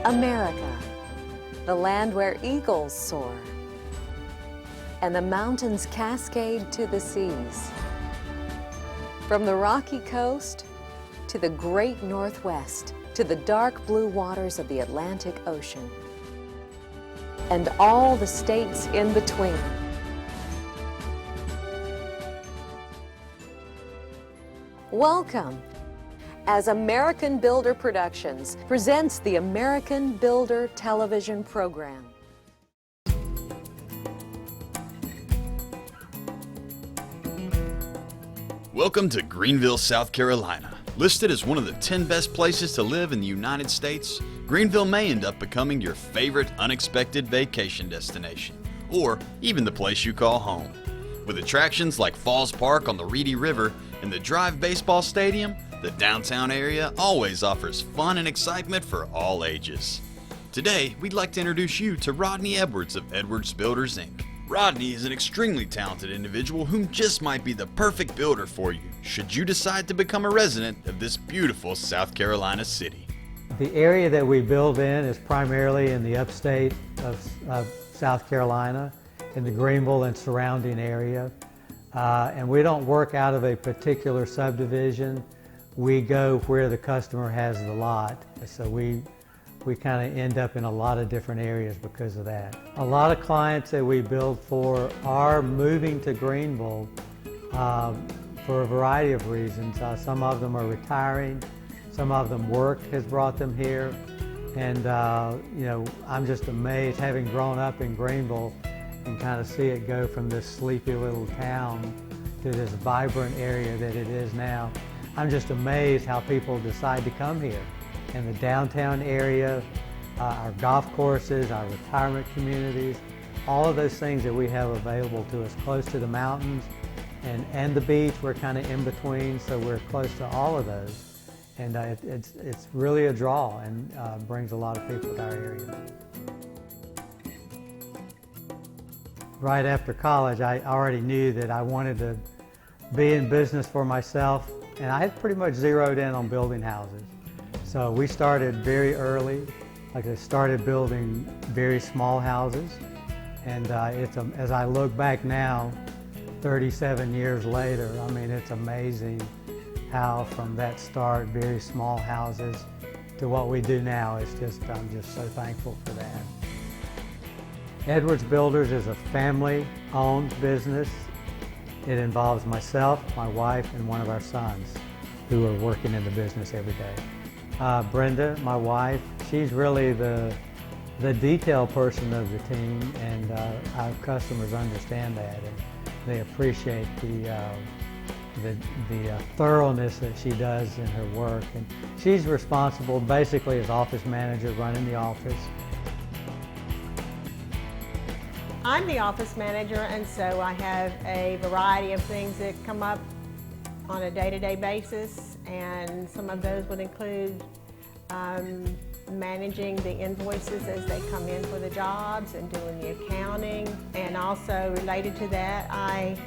America, the land where eagles soar, and the mountains cascade to the seas. From the rocky coast to the great Northwest, to the dark blue waters of the Atlantic Ocean, and all the states in between. Welcome, as American Builder Productions presents the American Builder television program. Welcome to Greenville, South Carolina. Listed as one of the 10 best places to live in the United States, Greenville may end up becoming your favorite unexpected vacation destination, or even the place you call home. With attractions like Falls Park on the Reedy River and the Drive Baseball Stadium, the downtown area always offers fun and excitement for all ages. Today, we'd like to introduce you to Rodney Edwards of Edwards Builders, Inc. Rodney is an extremely talented individual whom just might be the perfect builder for you, should you decide to become a resident of this beautiful South Carolina city. The area that we build in is primarily in the upstate of South Carolina, in the Greenville and surrounding area. And we don't work out of a particular subdivision. We go where the customer has the lot. So we kind of end up in a lot of different areas because of that. A lot of clients that we build for are moving to Greenville for a variety of reasons. Some of them are retiring, some of them work has brought them here, and you know, I'm just amazed, having grown up in Greenville, and kind of see it go from this sleepy little town to this vibrant area that it is now. I'm just amazed how people decide to come here. In the downtown area, our golf courses, our retirement communities, all of those things that we have available to us, close to the mountains and the beach. We're kind of in between, so we're close to all of those. And it's really a draw and brings a lot of people to our area. Right after college, I already knew that I wanted to be in business for myself, and I had pretty much zeroed in on building houses. So we started very early. Like I started building very small houses, and as I look back now, 37 years later, I mean, it's amazing how from that start, very small houses, to what we do now. I'm just so thankful for that. Edwards Builders is a family-owned business. It involves myself, my wife, and one of our sons who are working in the business every day. Brenda, my wife, she's really the detail person of the team, and our customers understand that, and they appreciate the thoroughness that she does in her work. And she's responsible basically as office manager, running the office. I'm the office manager, and so I have a variety of things that come up on a day-to-day basis, and some of those would include managing the invoices as they come in for the jobs and doing the accounting. And also related to that, I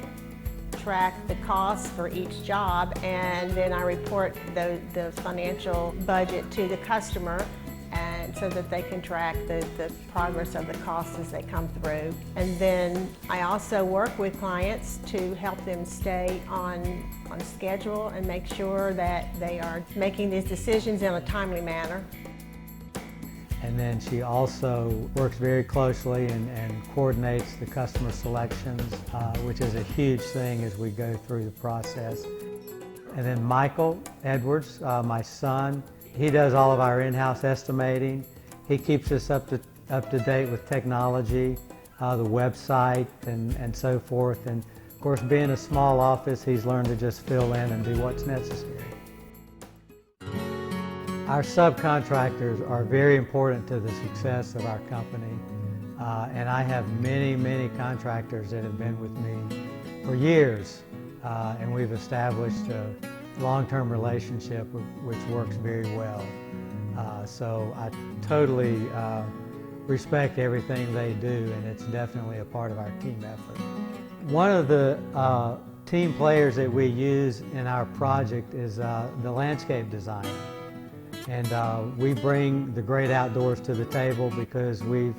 track the costs for each job, and then I report the financial budget to the customer, and so that they can track the progress of the costs as they come through. And then I also work with clients to help them stay on schedule and make sure that they are making these decisions in a timely manner. And then she also works very closely and coordinates the customer selections, which is a huge thing as we go through the process. And then Michael Edwards, my son, he does all of our in-house estimating. He keeps us up to date with technology, the website, and so forth. And of course, being a small office, he's learned to just fill in and do what's necessary. Our subcontractors are very important to the success of our company. And I have many, many contractors that have been with me for years. And we've established a long-term relationship which works very well. So I totally respect everything they do, and it's definitely a part of our team effort. One of the team players that we use in our project is the landscape designer. And we bring the great outdoors to the table because we've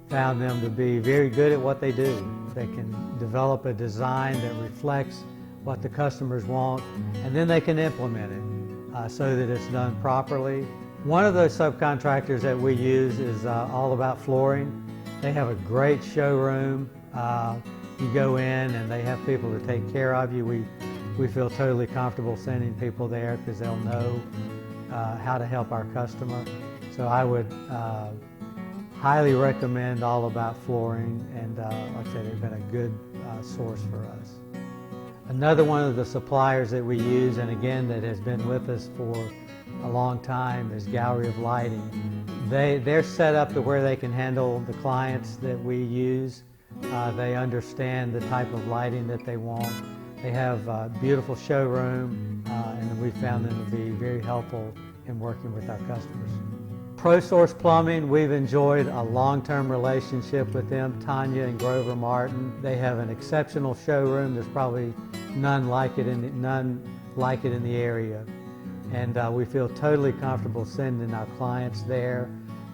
found them to be very good at what they do. They can develop a design that reflects what the customers want, and then they can implement it so that it's done properly. One of those subcontractors that we use is All About Flooring. They have a great showroom. You go in and they have people to take care of you. We feel totally comfortable sending people there because they'll know how to help our customer. So I would highly recommend All About Flooring, and like I said, they've been a good source for us. Another one of the suppliers that we use, and again that has been with us for a long time, is Gallery of Lighting. They're set up to where they can handle the clients that we use. They understand the type of lighting that they want. They have a beautiful showroom, and we found them to be very helpful in working with our customers. ProSource Plumbing, we've enjoyed a long-term relationship with them, Tanya and Grover Martin. They have an exceptional showroom. There's probably none like it in the area. And we feel totally comfortable sending our clients there,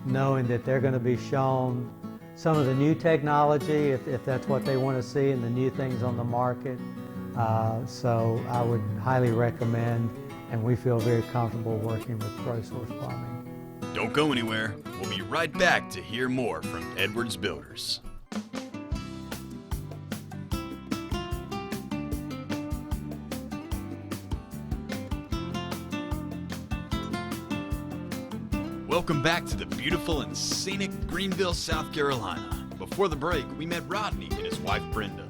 knowing that they're going to be shown some of the new technology, if that's what they want to see, and the new things on the market. So I would highly recommend, and we feel very comfortable working with ProSource Plumbing. Don't go anywhere. We'll be right back to hear more from Edwards Builders. Welcome back to the beautiful and scenic Greenville, South Carolina. Before the break, we met Rodney and his wife Brenda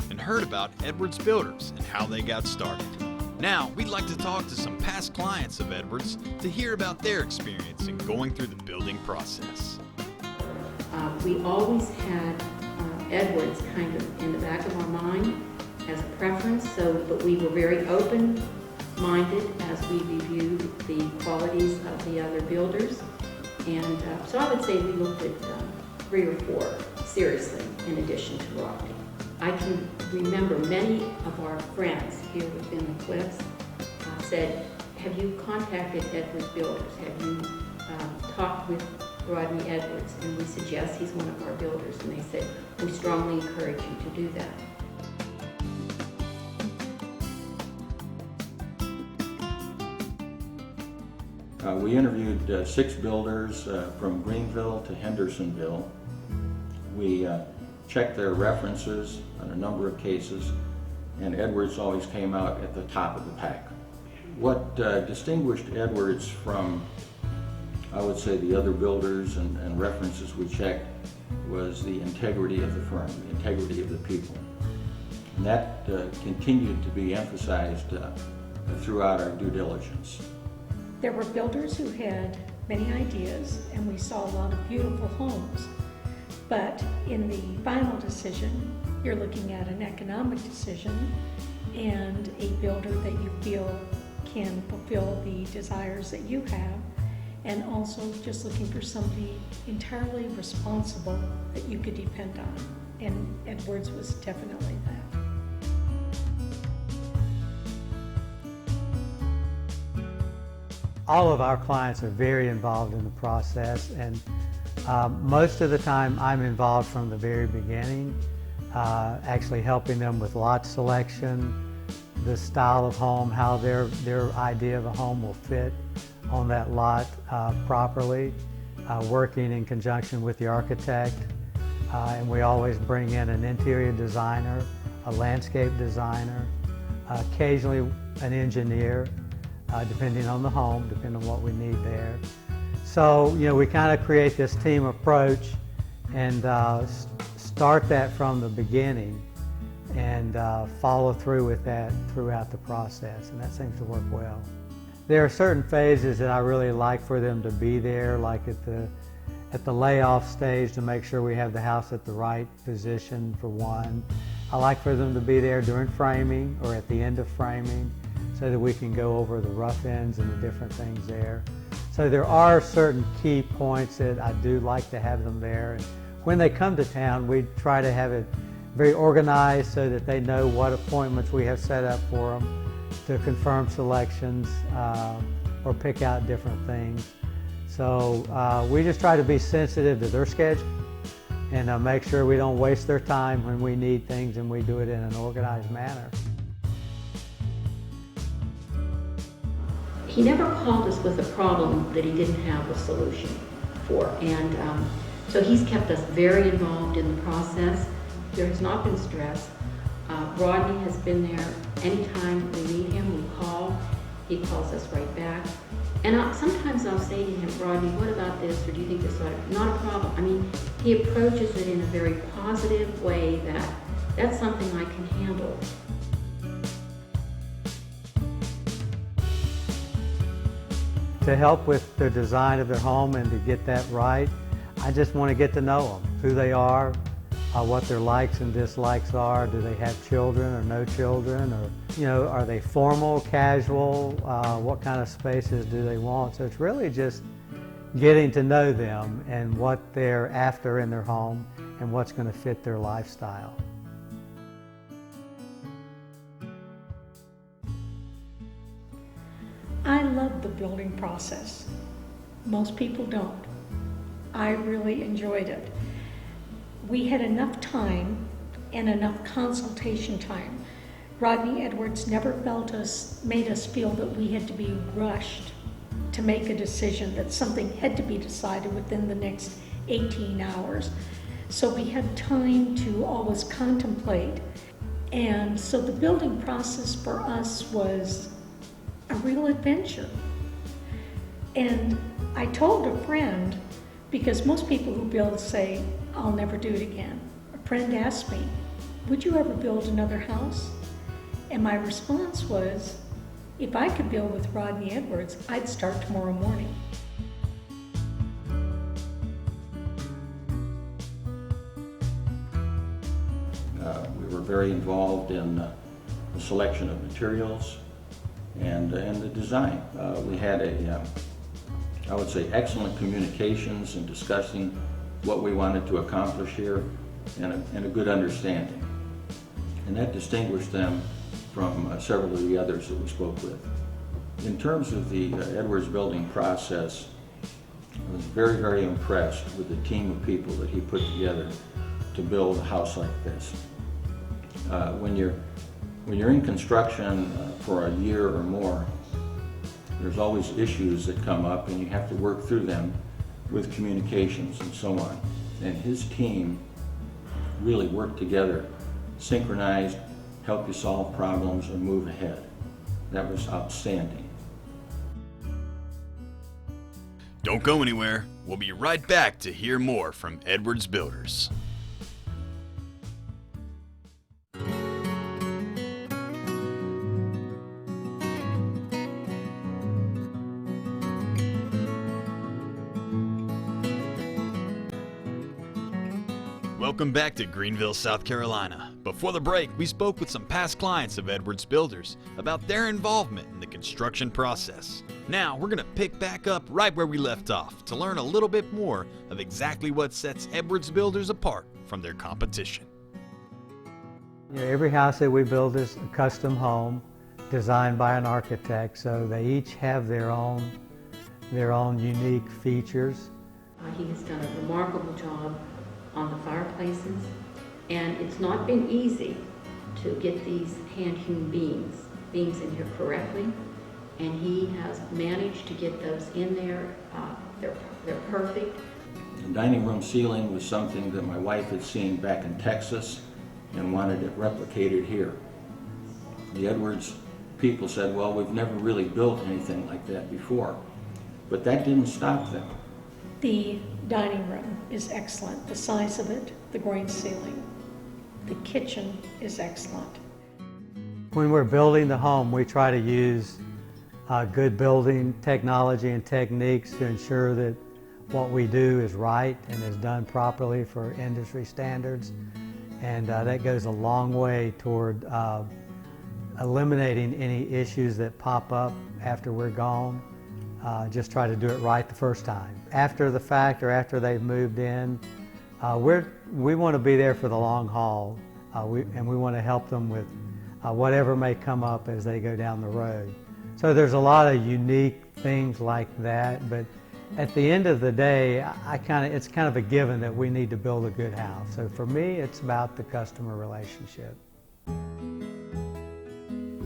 and heard about Edwards Builders and how they got started. Now, we'd like to talk to some past clients of Edwards to hear about their experience in going through the building process. We always had Edwards kind of in the back of our mind as a preference, but we were very open-minded as we reviewed the qualities of the other builders. And so I would say we looked at 3 or 4 seriously in addition to Rodney. I can remember many of our friends here within the Cliffs said, have you contacted Edwards Builders? Have you talked with Rodney Edwards? And we said, yes, he's one of our builders. And they said, we strongly encourage you to do that. We interviewed 6 builders from Greenville to Hendersonville. We checked their references on a number of cases, and Edwards always came out at the top of the pack. What distinguished Edwards from, I would say, the other builders and references we checked was the integrity of the firm, the integrity of the people. And that continued to be emphasized throughout our due diligence. There were builders who had many ideas, and we saw a lot of beautiful homes. But in the final decision, you're looking at an economic decision and a builder that you feel can fulfill the desires that you have, and also just looking for somebody entirely responsible that you could depend on. And Edwards was definitely that. All of our clients are very involved in the process, and most of the time I'm involved from the very beginning, actually helping them with lot selection, the style of home, how their idea of a home will fit on that lot properly, working in conjunction with the architect, and we always bring in an interior designer, a landscape designer, occasionally an engineer, depending on the home, depending on what we need there. So, we kind of create this team approach and start that from the beginning and follow through with that throughout the process, and that seems to work well. There are certain phases that I really like for them to be there, like at the layoff stage, to make sure we have the house at the right position for one. I like for them to be there during framing or at the end of framing, so that we can go over the rough ends and the different things there. So there are certain key points that I do like to have them there. And when they come to town, we try to have it very organized so that they know what appointments we have set up for them to confirm selections. or pick out different things. So we just try to be sensitive to their schedule and make sure we don't waste their time when we need things, and we do it in an organized manner. He never called us with a problem that he didn't have a solution for, and so he's kept us very involved in the process. There has not been stress. Rodney has been there. Anytime we need him, we call. He calls us right back. And sometimes I'll say to him, Rodney, what about this, or do you think this ought to, not a problem. I mean, he approaches it in a very positive way that that's something I can handle. To help with the design of their home and to get that right, I just want to get to know them, who they are, what their likes and dislikes are. Do they have children or no children? Or, you know, are they formal, casual? What kind of spaces do they want? So it's really just getting to know them and what they're after in their home and what's going to fit their lifestyle. I love the building process. Most people don't. I really enjoyed it. We had enough time and enough consultation time. Rodney Edwards never made us feel that we had to be rushed to make a decision, that something had to be decided within the next 18 hours. So we had time to always contemplate. And so the building process for us was a real adventure. And I told a friend, because most people who build say, I'll never do it again. A friend asked me, would you ever build another house? And my response was, if I could build with Rodney Edwards, I'd start tomorrow morning. We were very involved in the selection of materials and the design. We had I would say, excellent communications and discussing what we wanted to accomplish here, and a good understanding. And that distinguished them from several of the others that we spoke with. In terms of the Edwards building process, I was very, very impressed with the team of people that he put together to build a house like this. When you're in construction for a year or more, there's always issues that come up, and you have to work through them with communications and so on. And his team really worked together, synchronized, help you solve problems and move ahead. That was outstanding. Don't go anywhere. We'll be right back to hear more from Edwards Builders. Welcome back to Greenville, South Carolina. Before the break, we spoke with some past clients of Edwards Builders about their involvement in the construction process. Now, we're going to pick back up right where we left off to learn a little bit more of exactly what sets Edwards Builders apart from their competition. You know, every house that we build is a custom home designed by an architect, so they each have their own unique features. He has done a remarkable job on the fireplaces, and it's not been easy to get these hand-hewn beams in here correctly, and he has managed to get those in there. They're perfect. The dining room ceiling was something that my wife had seen back in Texas and wanted it replicated here. The Edwards people said, well, we've never really built anything like that before, but that didn't stop them. The dining room is excellent, the size of it, the grain ceiling. The kitchen is excellent. When we're building the home, we try to use good building technology and techniques to ensure that what we do is right and is done properly for industry standards. And that goes a long way toward eliminating any issues that pop up after we're gone. Just try to do it right the first time. After the fact or after they've moved in, we want to be there for the long haul, and we want to help them with whatever may come up as they go down the road. So there's a lot of unique things like that, but at the end of the day, it's kind of a given that we need to build a good house. So for me, it's about the customer relationship.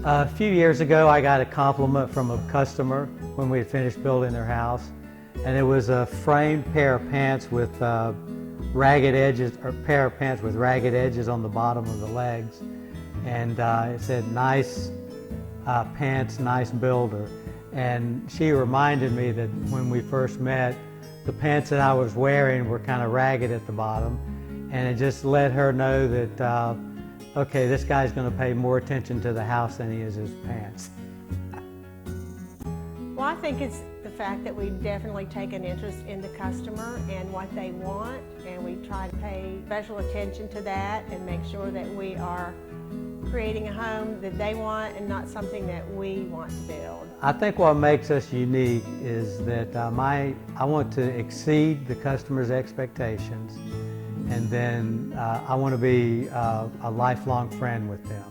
A few years ago, I got a compliment from a customer when we had finished building their house, and it was a framed pair of pants with ragged edges, or pair of pants with ragged edges on the bottom of the legs, and it said, "Nice pants, nice builder." And she reminded me that when we first met, the pants that I was wearing were kind of ragged at the bottom, and it just let her know that, okay, this guy's going to pay more attention to the house than he is his pants. Well, I think it's the fact that we definitely take an interest in the customer and what they want, and we try to pay special attention to that and make sure that we are creating a home that they want and not something that we want to build. I think what makes us unique is that I want to exceed the customer's expectations, and then I want to be a lifelong friend with them.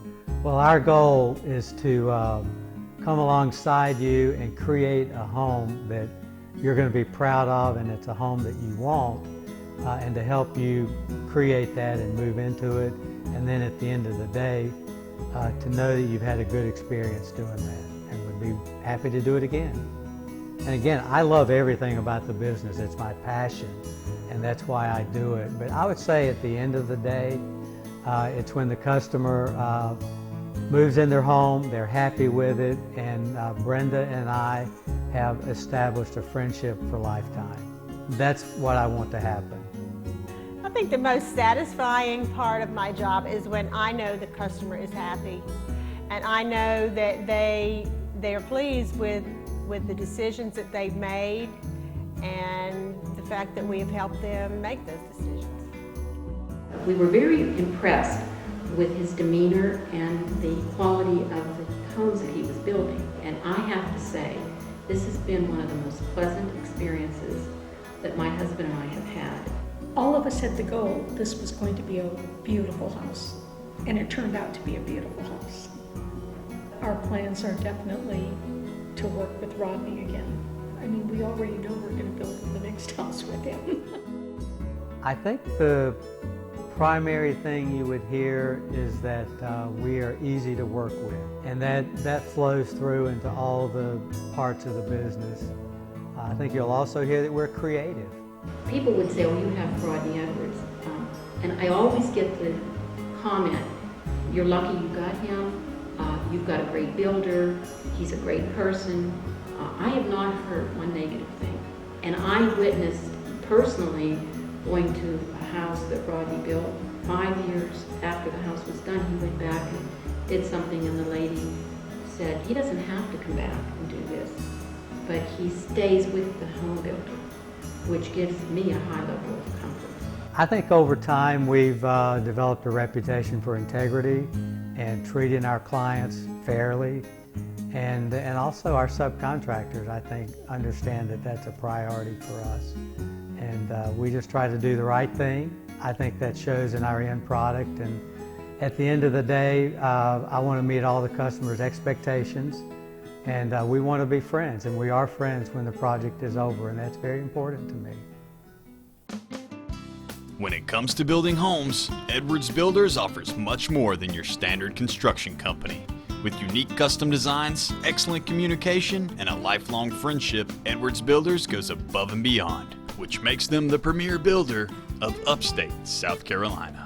Well, our goal is to come alongside you and create a home that you're going to be proud of, and it's a home that you want, and to help you create that and move into it, and then at the end of the day, to know that you've had a good experience doing that and would be happy to do it again. And again, I love everything about the business. It's my passion, and that's why I do it. But I would say at the end of the day, it's when the customer moves in their home, they're happy with it, and Brenda and I have established a friendship for lifetime. That's what I want to happen. I think the most satisfying part of my job is when I know the customer is happy, and I know that they're pleased with the decisions that they've made, and the fact that we have helped them make those decisions. We were very impressed with his demeanor and the quality of the homes that he was building. And I have to say, this has been one of the most pleasant experiences that my husband and I have had. All of us had the goal this was going to be a beautiful house, and it turned out to be a beautiful house. Our plans are definitely to work with Rodney again. I mean, we already know we're going to build the next house with him. I think the primary thing you would hear is that we are easy to work with, and that flows through into all the parts of the business. I think you'll also hear that we're creative. People would say, oh, you have Rodney Edwards. And I always get the comment, you're lucky you got him, you've got a great builder, he's a great person. I have not heard one negative thing. And I witnessed personally going to a house that Rodney built 5 years after the house was done. He went back and did something, and the lady said, he doesn't have to come back and do this, but he stays with the home builder, which gives me a high level of comfort. I think over time we've developed a reputation for integrity and treating our clients fairly, and also our subcontractors, I think, understand that that's a priority for us. And we just try to do the right thing. I think that shows in our end product, and at the end of the day, I want to meet all the customers' expectations, and we want to be friends, and we are friends when the project is over, and that's very important to me. When it comes to building homes, Edwards Builders offers much more than your standard construction company. With unique custom designs, excellent communication, and a lifelong friendship, Edwards Builders goes above and beyond, which makes them the premier builder of upstate South Carolina.